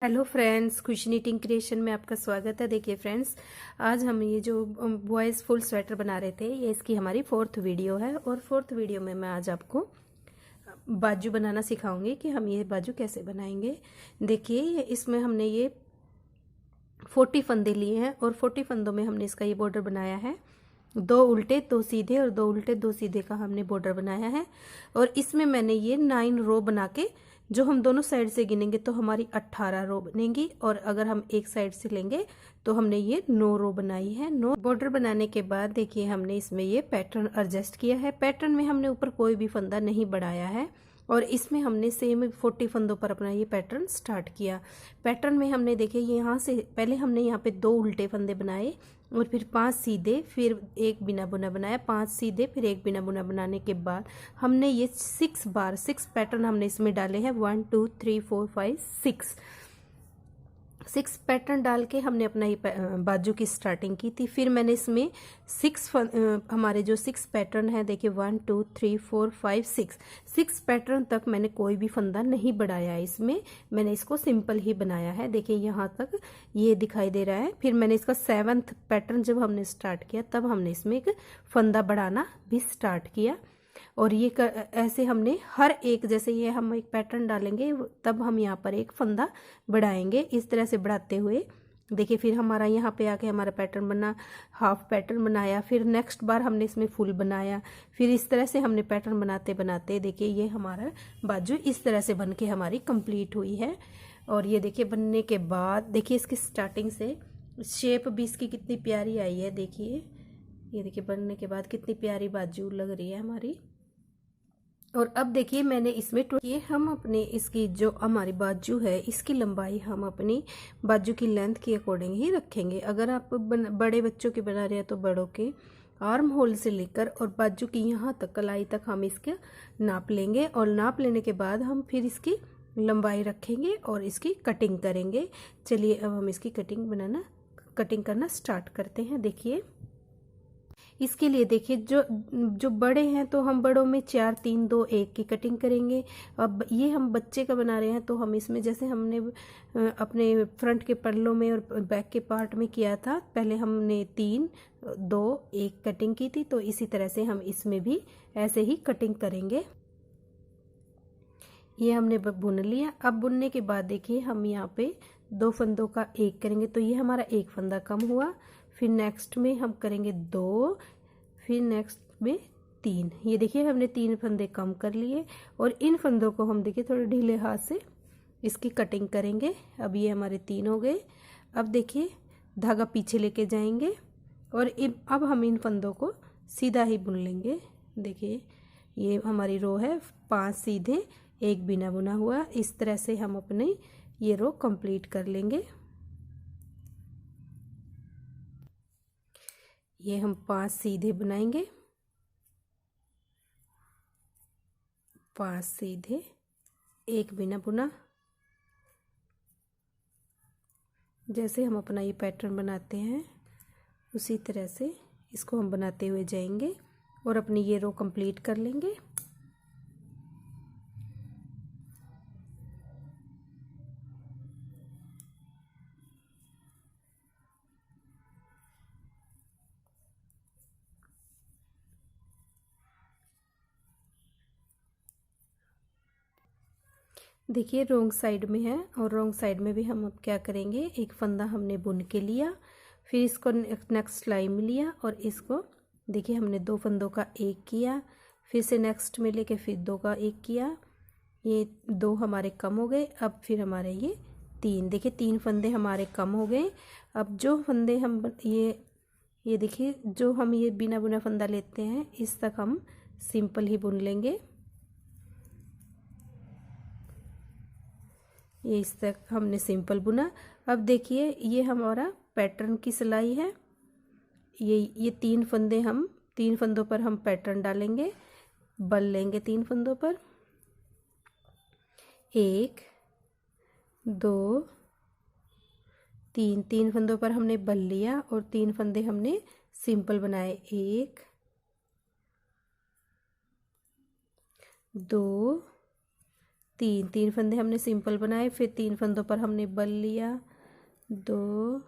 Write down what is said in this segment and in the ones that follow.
Hello friends, खुशी knitting creation में आपका स्वागत है। देखिए फ्रेंड्स, आज हम ये जो बॉयज़ फुल स्वेटर बना रहे थे, ये इसकी हमारी 4th वीडियो है। और 4th वीडियो में मैं आज आपको बाजू बनाना सिखाऊंगी कि हम ये बाजू कैसे बनाएंगे। देखिए, इसमें हमने ये 40 फंदे लिए हैं और 40 फंदों में हमने इसका ये बॉर्डर बनाया है। 2 उल्टे 2 सीधे और 2 उल्टे 2 सीधे का हमने बॉर्डर बनाया है। और इसमें मैंने ये 9 रो बना के, जो हम दोनों साइड से गिनेंगे तो हमारी 18 रो बनेंगी। और अगर हम एक साइड से लेंगे तो हमने ये 9 रो बनाई है। 9 बॉर्डर बनाने के बाद देखिए, हमने इसमें ये पैटर्न एडजस्ट किया है। पैटर्न में हमने ऊपर कोई भी फंदा नहीं बढ़ाया है और इसमें हमने सेम 40 फंदों पर अपना ये पैटर्न स्टार्ट किया। पैटर्न में हमने देखे, यहाँ से पहले हमने यहाँ पे 2 उल्टे फंदे बनाए और फिर 5 सीधे, फिर एक बिना बुना बनाया, 5 सीधे, फिर एक बिना बुना बनाने के बाद हमने ये 6 पैटर्न हमने इसमें डाले हैं। 1 2 3 4 5 6 पैटर्न डाल के हमने अपना ये बाजू की स्टार्टिंग की थी। फिर मैंने इसमें हमारे जो 6 पैटर्न है, देखिए 1 2 3 4 5 6 पैटर्न तक मैंने कोई भी फंदा नहीं बढ़ाया है। इसमें मैंने इसको सिंपल ही बनाया है। देखिए, यहाँ तक ये दिखाई दे रहा है। फिर मैंने इसका 7th पैटर्न जब हमने स्टार्ट किया, तब हमने इसमें एक फंदा बढ़ाना भी स्टार्ट किया। और ये ऐसे हमने हर एक, जैसे ये हम एक पैटर्न डालेंगे तब हम यहाँ पर एक फंदा बढ़ाएंगे। इस तरह से बढ़ाते हुए देखिए, फिर हमारा यहाँ पे आके हमारा पैटर्न बना, हाफ पैटर्न बनाया, फिर नेक्स्ट बार हमने इसमें फुल बनाया। फिर इस तरह से हमने पैटर्न बनाते बनाते देखिए, ये हमारा बाजू इस तरह से बन के हमारी कंप्लीट हुई है। और ये देखिए, बनने के बाद देखिए, इसकी स्टार्टिंग से शेप भी इसकी कितनी प्यारी आई है। देखिए, ये देखिए, बनने के बाद कितनी प्यारी बाजू लग रही है हमारी। और अब देखिए, मैंने इसमें ये हम अपने इसकी जो हमारी बाजू है, इसकी लंबाई हम अपनी बाजू की लेंथ के अकॉर्डिंग ही रखेंगे। अगर आप बड़े बच्चों के बना रहे हैं तो बड़ों के आर्म होल से लेकर और बाजू की यहाँ तक, कलाई तक हम इसके नाप लेंगे। और नाप लेने के बाद हम फिर इसकी लंबाई रखेंगे और इसकी कटिंग करेंगे। चलिए, अब हम इसकी कटिंग करना स्टार्ट करते हैं। देखिए, इसके लिए देखिए, जो बड़े हैं तो हम बड़ों में 4 3 2 1 की कटिंग करेंगे। अब ये हम बच्चे का बना रहे हैं तो हम इसमें, जैसे हमने अपने फ्रंट के पल्लों में और बैक के पार्ट में किया था, पहले हमने 3 2 1 कटिंग की थी, तो इसी तरह से हम इसमें भी ऐसे ही कटिंग करेंगे। ये हमने बुन लिया। अब बुनने के बाद देखिए, हम यहाँ पे 2 फंदों का 1 करेंगे तो ये हमारा 1 फंदा कम हुआ। फिर नेक्स्ट में हम करेंगे 2, फिर नेक्स्ट में 3। ये देखिए, हमने 3 फंदे कम कर लिए और इन फंदों को हम देखिए थोड़े ढीले हाथ से इसकी कटिंग करेंगे। अब ये हमारे 3 हो गए। अब देखिए, धागा पीछे लेके जाएंगे और अब हम इन फंदों को सीधा ही बुन लेंगे। देखिए, ये हमारी रो है, 5 सीधे 1 बिना बुना हुआ। इस तरह से हम अपने ये रो कंप्लीट कर लेंगे। ये हम 5 सीधे बनाएंगे, 5 सीधे 1 बिना बुना। जैसे हम अपना ये पैटर्न बनाते हैं उसी तरह से इसको हम बनाते हुए जाएंगे और अपनी ये रो कंप्लीट कर लेंगे। देखिए, रोंग साइड में है और रोंग साइड में भी हम अब क्या करेंगे, एक फंदा हमने बुन के लिया, फिर इसको नेक्स्ट सिलाई में लिया और इसको देखिए, हमने 2 फंदों का 1 किया, फिर से नेक्स्ट में लेके फिर 2 का 1 किया। ये 2 हमारे कम हो गए। अब फिर हमारे ये 3, देखिए 3 फंदे हमारे कम हो गए। अब जो फंदे हम ये देखिए, जो हम ये बिना बुना फंदा लेते हैं, इस तक हम सिंपल ही बुन लेंगे। ये इस तक हमने सिंपल बुना। अब देखिए, ये हमारा पैटर्न की सिलाई है। ये 3 फंदे, हम 3 फंदों पर हम पैटर्न डालेंगे, बल लेंगे 3 फंदों पर, 1 2 3। 3 फंदों पर हमने बल लिया और 3 फंदे हमने सिंपल बनाए, 1 2 तीन फंदे हमने सिंपल बनाए, फिर 3 फंदों पर हमने बल लिया, 2,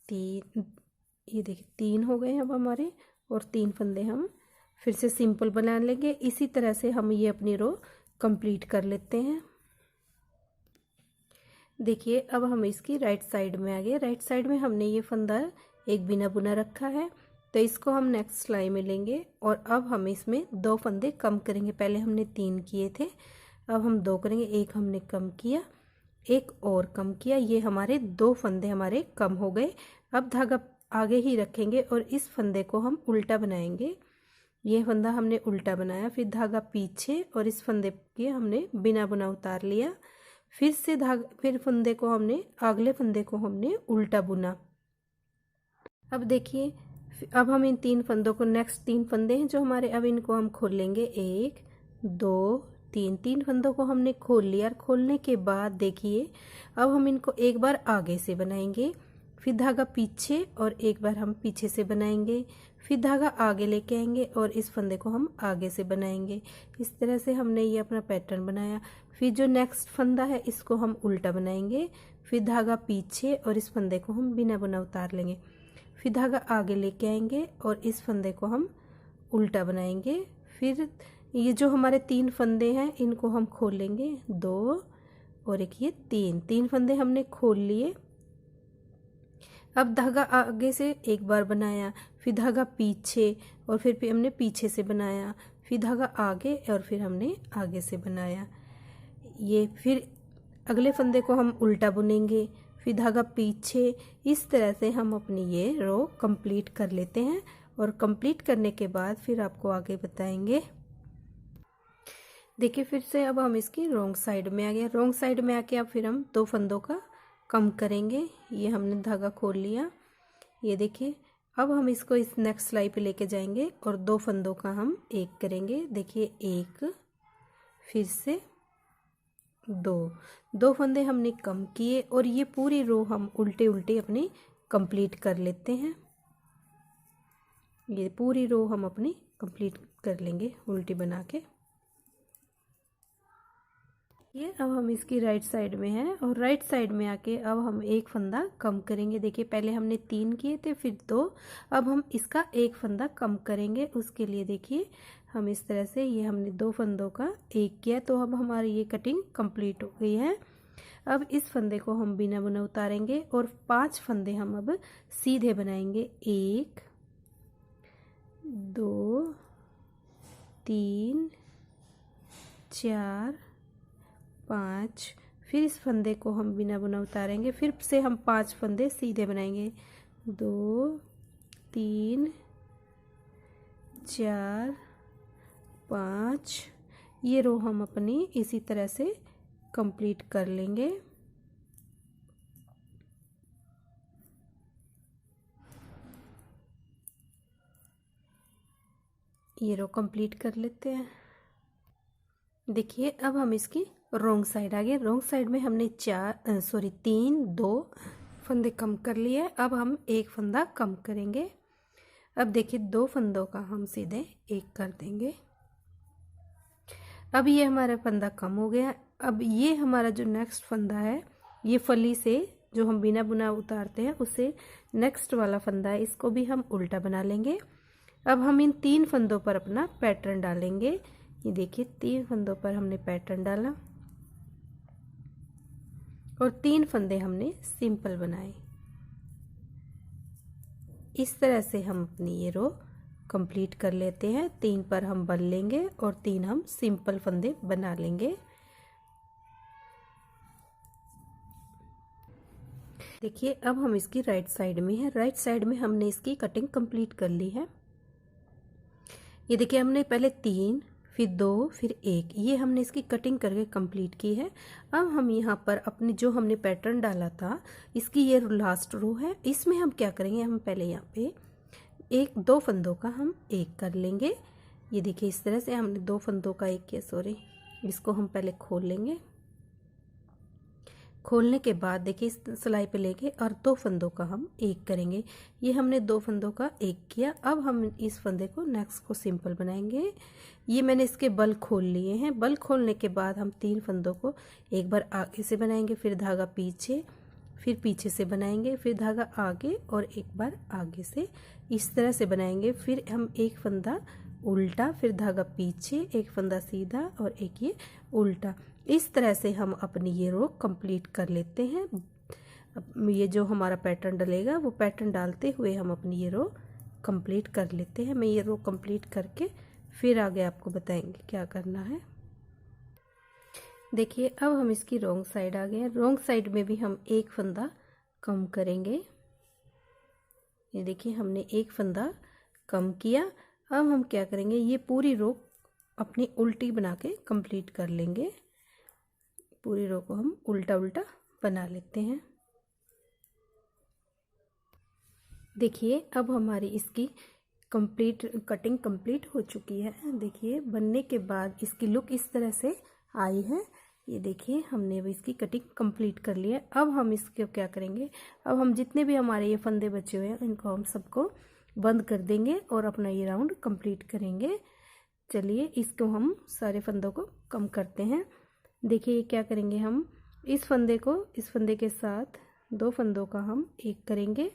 3, ये देखिए 3 हो गए अब हमारे, और 3 फंदे हम फिर से सिंपल बना लेंगे। इसी तरह से हम ये अपनी रो कंप्लीट कर लेते हैं। देखिए अब हम इसकी राइट साइड में आ गए। राइट साइड में हमने ये फंदा एक बिना बुना रखा है, तो इसको हम नेक्स्ट सिलाई में लेंगे और अब हम इसमें 2 फंदे कम करेंगे। पहले हमने 3 किए थे, अब हम 2 करेंगे। एक हमने कम किया, एक और कम किया, ये हमारे 2 फंदे हमारे कम हो गए। अब धागा आगे ही रखेंगे और इस फंदे को हम उल्टा बनाएंगे। ये फंदा हमने उल्टा बनाया, फिर धागा पीछे और इस फंदे के हमने बिना बुना उतार लिया। फिर से धागा, फिर फंदे को हमने, अगले फंदे को हमने उल्टा बुना। अब देखिए, अब हम इन 3 फंदों को, नेक्स्ट 3 फंदे हैं जो हमारे, अब इनको हम खोलेंगे। 1, 2, 3 फंदों को हमने खोल लिया। और खोलने के बाद देखिए अब हम इनको एक बार आगे से बनाएंगे, फिर धागा पीछे और एक बार हम पीछे से बनाएंगे, फिर धागा आगे लेके आएंगे और इस फंदे को हम आगे से बनाएंगे। इस तरह से हमने ये अपना पैटर्न बनाया। फिर जो नेक्स्ट फंदा है इसको हम उल्टा बनाएंगे, फिर धागा पीछे और इस फंदे को हम बिना बुना उतार लेंगे, फिर धागा आगे लेके आएंगे और इस फंदे को हम उल्टा बनाएंगे। फिर ये जो हमारे 3 फंदे हैं इनको हम खोल लेंगे, 2 और एक ये 3 फंदे हमने खोल लिए। अब धागा आगे से एक बार बनाया, फिर धागा पीछे और फिर हमने पीछे से बनाया, फिर धागा आगे और फिर हमने आगे से बनाया। ये फिर अगले फंदे को हम उल्टा बुनेंगे, फिर धागा पीछे। इस तरह से हम अपनी ये रो कंप्लीट कर लेते हैं और कंप्लीट करने के बाद फिर आपको आगे बताएंगे। देखिए फिर से अब हम इसकी रॉन्ग साइड में आ गए। रॉन्ग साइड में आके अब फिर हम 2 फंदों का कम करेंगे। ये हमने धागा खोल लिया, ये देखिए। अब हम इसको इस नेक्स्ट सिलाई पे लेके जाएंगे और 2 फंदों का हम एक करेंगे। देखिए 1, फिर से 2 फंदे हमने कम किए और ये पूरी रो हम उल्टे उल्टे अपनी कंप्लीट कर लेते हैं। ये पूरी रो हम अपनी कंप्लीट कर लेंगे उल्टी बना के। ये अब हम इसकी राइट साइड में हैं और राइट साइड में आके अब हम एक फंदा कम करेंगे। देखिए पहले हमने 3 किए थे, फिर 2, अब हम इसका एक फंदा कम करेंगे। उसके लिए देखिए हम इस तरह से, ये हमने 2 फंदों का एक किया, तो अब हमारी ये कटिंग कंप्लीट हो गई है। अब इस फंदे को हम बिना बुना उतारेंगे और 5 फंदे हम अब सीधे बनाएंगे। 1, 2, 3, 4, 5। फिर इस फंदे को हम बिना बुना उतारेंगे, फिर से हम 5 फंदे सीधे बनाएंगे। 2, 3, 4, 5। ये रो हम अपनी इसी तरह से कंप्लीट कर लेंगे। ये रो कंप्लीट कर लेते हैं। देखिए अब हम इसकी रॉन्ग साइड आ गए। रॉन्ग साइड में हमने 3, 2 फंदे कम कर लिए। अब हम एक फंदा कम करेंगे। अब देखिए 2 फंदों का हम सीधे एक कर देंगे। अब ये हमारा फंदा कम हो गया। अब ये हमारा जो नेक्स्ट फंदा है, ये फली से जो हम बिना बुना उतारते हैं उससे नेक्स्ट वाला फंदा है, इसको भी हम उल्टा बना लेंगे। अब हम इन 3 फंदों पर अपना पैटर्न डालेंगे। ये देखिए 3 फंदों पर हमने पैटर्न डाला और 3 फंदे हमने सिंपल बनाए। इस तरह से हम अपनी ये रो कंप्लीट कर लेते हैं। 3 पर हम बल लेंगे और 3 हम सिंपल फंदे बना लेंगे। देखिए अब हम इसकी राइट साइड में है। राइट साइड में हमने इसकी कटिंग कंप्लीट कर ली है। ये देखिए हमने पहले 3, फिर 2, फिर 1, ये हमने इसकी कटिंग करके कंप्लीट की है। अब हम यहाँ पर अपने जो हमने पैटर्न डाला था, इसकी ये लास्ट रो है, इसमें हम क्या करेंगे, हम पहले यहाँ पे दो फंदों का हम एक कर लेंगे। ये देखिए इस तरह से हमने दो फंदों का एक किया, सॉरी, इसको हम पहले खोल लेंगे। खोलने के बाद देखिए इस सिलाई पे लेके और दो फंदों का हम एक करेंगे। ये हमने दो फंदों का एक किया। अब हम इस फंदे को नेक्स्ट को सिंपल बनाएंगे। ये मैंने इसके बल खोल लिए हैं। बल खोलने के बाद हम तीन फंदों को एक बार आगे से बनाएंगे, फिर धागा पीछे, फिर पीछे से बनाएंगे, फिर धागा आगे और एक बार आगे से, इस तरह से बनाएंगे। फिर हम एक फंदा उल्टा, फिर धागा पीछे, एक फंदा सीधा और एक ये उल्टा, इस तरह से हम अपनी ये रो कंप्लीट कर लेते हैं। ये जो हमारा पैटर्न डलेगा वो पैटर्न डालते हुए हम अपनी ये रो कंप्लीट कर लेते हैं। मैं ये रो कंप्लीट करके फिर आगे आपको बताएंगे क्या करना है। देखिए अब हम इसकी रॉन्ग साइड आ गए हैं। रॉन्ग साइड में भी हम एक फंदा कम करेंगे। ये देखिए हमने एक फंदा कम किया। अब हम क्या करेंगे, ये पूरी रो अपनी उल्टी बना के कंप्लीट कर लेंगे। पूरी रो को हम उल्टा उल्टा बना लेते हैं। देखिए अब हमारी इसकी कटिंग कंप्लीट हो चुकी है। देखिए बनने के बाद इसकी लुक इस तरह से आई है। ये देखिए हमने भी इसकी कटिंग कंप्लीट कर ली है। अब हम इसके क्या करेंगे, अब हम जितने भी हमारे ये फंदे बचे हुए हैं इनको हम सबको बंद कर देंगे और अपना ये राउंड कंप्लीट करेंगे। चलिए इसको हम सारे फंदों को कम करते हैं। देखिए क्या करेंगे, हम इस फंदे को इस फंदे के साथ दो फंदों का हम एक करेंगे।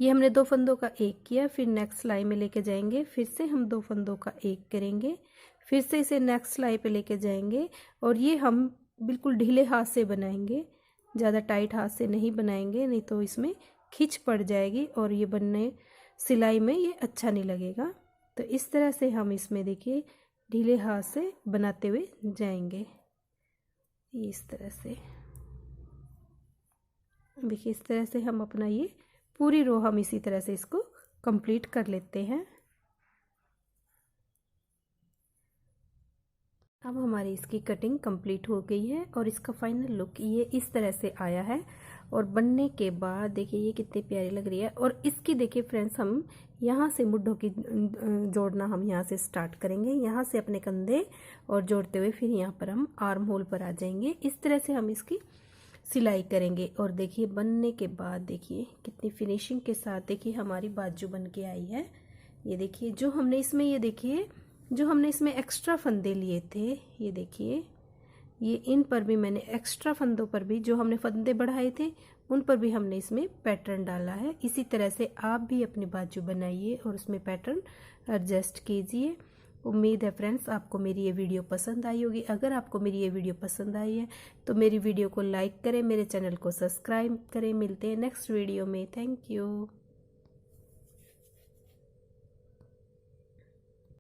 ये हमने दो फंदों का एक किया, फिर नेक्स्ट सिलाई में लेके जाएंगे, फिर से हम दो फंदों का एक करेंगे, फिर से इसे नेक्स्ट सिलाई पे लेके जाएंगे और ये हम बिल्कुल ढीले हाथ से बनाएंगे, ज़्यादा टाइट हाथ से नहीं बनाएंगे, नहीं तो इसमें खिंच पड़ जाएगी और ये बनने सिलाई में ये अच्छा नहीं लगेगा। तो इस तरह से हम इसमें देखिए ढीले हाथ से बनाते हुए जाएंगे। इस तरह से देखिए इस तरह से हम अपना ये पूरी रो हम इसी तरह से इसको कंप्लीट कर लेते हैं। अब हमारी इसकी कटिंग कंप्लीट हो गई है और इसका फाइनल लुक ये इस तरह से आया है। और बनने के बाद देखिए ये कितनी प्यारी लग रही है। और इसकी देखिए फ्रेंड्स हम यहाँ से मुड्ढों की जोड़ना हम यहाँ से स्टार्ट करेंगे, यहाँ से अपने कंधे और जोड़ते हुए फिर यहाँ पर हम आर्म होल पर आ जाएंगे। इस तरह से हम इसकी सिलाई करेंगे। और देखिए बनने के बाद देखिए कितनी फिनिशिंग के साथ देखिए हमारी बाजू बन के आई है। ये देखिए जो हमने इसमें ये देखिए जो हमने इसमें एक्स्ट्रा फंदे लिए थे, ये देखिए ये इन पर भी मैंने एक्स्ट्रा फंदों पर भी जो हमने फंदे बढ़ाए थे उन पर भी हमने इसमें पैटर्न डाला है। इसी तरह से आप भी अपनी बाजू बनाइए और उसमें पैटर्न एडजस्ट कीजिए। उम्मीद है फ्रेंड्स आपको मेरी ये वीडियो पसंद आई होगी। अगर आपको मेरी ये वीडियो पसंद आई है तो मेरी वीडियो को लाइक करें, मेरे चैनल को सब्सक्राइब करें। मिलते हैं नेक्स्ट वीडियो में। Thank you.